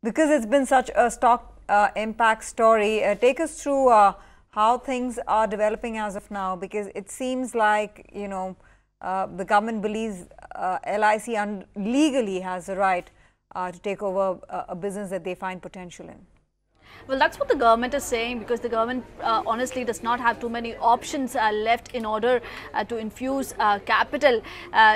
Because it's been such a stock impact story, take us through how things are developing as of now, because it seems like, the government believes LIC legally has the right to take over a business that they find potential in. Well, that's what the government is saying, because the government honestly does not have too many options left in order to infuse capital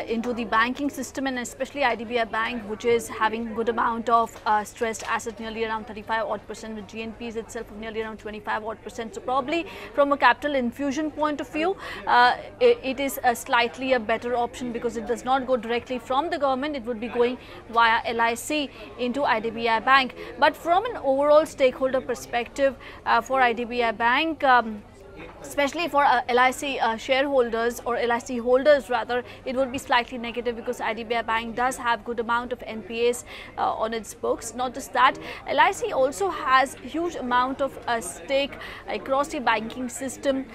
into the banking system, and especially IDBI Bank, which is having good amount of stressed assets, nearly around 35% with GNPs itself of nearly around 25%. So probably from a capital infusion point of view, it is slightly a better option, because it does not go directly from the government. It would be going via LIC into IDBI Bank. But from an overall stakeholder perspective for IDBI Bank, especially for LIC shareholders or LIC holders rather, it would be slightly negative, because IDBI Bank does have good amount of NPAs on its books. Not just that, LIC also has huge amount of stake across the banking system,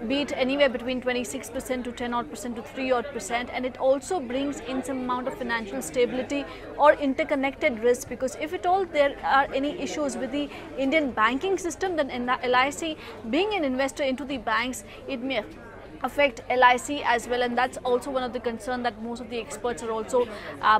be it anywhere between 26% to 10% to 3%, and it also brings in some amount of financial stability or interconnected risk, because if at all there are any issues with the Indian banking system, then in LIC being an investor into the banks, it may affect LIC as well, and that's also one of the concerns that most of the experts are also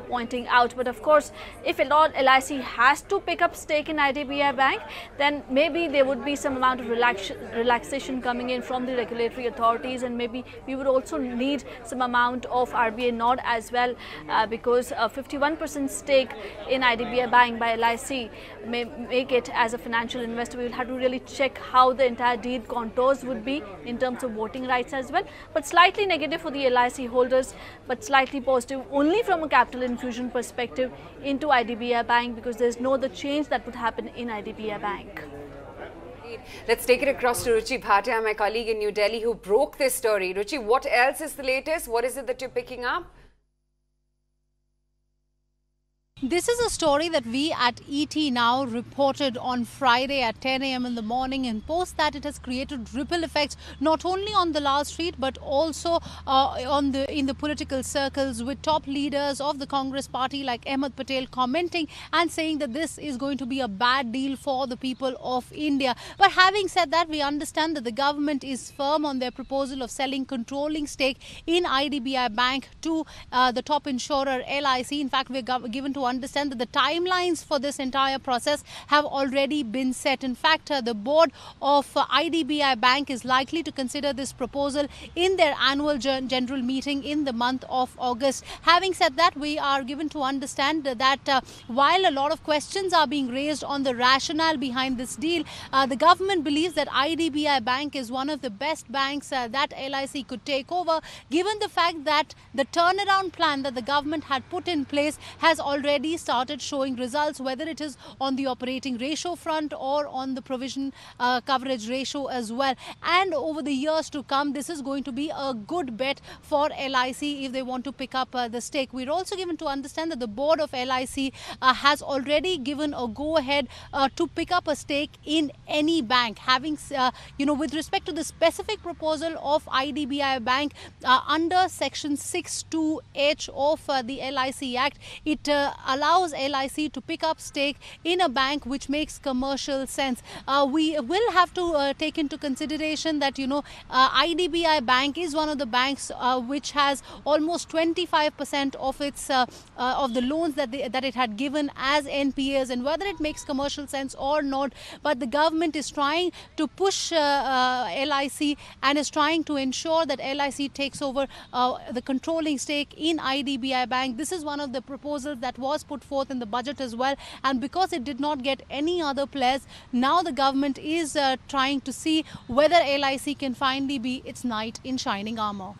pointing out. But of course, if at all LIC has to pick up stake in IDBI Bank, then maybe there would be some amount of relaxation coming in from the regulatory authorities, and maybe we would also need some amount of RBI nod as well, because a 51% stake in IDBI Bank by LIC may make it as a financial investor. We will have to really check how the entire deal contours would be in terms of voting rights as well. But slightly negative for the LIC holders, but slightly positive only from a capital infusion perspective into IDBI Bank, because there's no other change that would happen in IDBI Bank. Let's take it across to Ruchi Bhatia, my colleague in New Delhi, who broke this story. Ruchi, what else is the latest? What is it that you're picking up? This is a story that we at ET Now reported on Friday at 10 a.m. in the morning, and post that it has created ripple effects not only on the Lal Street but also in the political circles, with top leaders of the Congress party like Ahmed Patel commenting and saying that this is going to be a bad deal for the people of India. But having said that, we understand that the government is firm on their proposal of selling controlling stake in IDBI Bank to the top insurer LIC. In fact, we're given to understand that the timelines for this entire process have already been set. In fact, the board of IDBI Bank is likely to consider this proposal in their annual general meeting in the month of August. Having said that, we are given to understand that while a lot of questions are being raised on the rationale behind this deal, the government believes that IDBI Bank is one of the best banks that LIC could take over, given the fact that the turnaround plan that the government had put in place has already started showing results, whether it is on the operating ratio front or on the provision coverage ratio as well. And over the years to come, this is going to be a good bet for LIC if they want to pick up the stake. We're also given to understand that the board of LIC has already given a go-ahead to pick up a stake in any bank. Having, with respect to the specific proposal of IDBI Bank under Section 62H of the LIC Act, it allows LIC to pick up stake in a bank which makes commercial sense. We will have to take into consideration that, IDBI Bank is one of the banks which has almost 25% of its of the loans that it had given as NPAs, and whether it makes commercial sense or not. But the government is trying to push LIC and is trying to ensure that LIC takes over the controlling stake in IDBI Bank. This is one of the proposals that was put forth in the budget as well, and because it did not get any other players, now the government is trying to see whether LIC can finally be its knight in shining armor.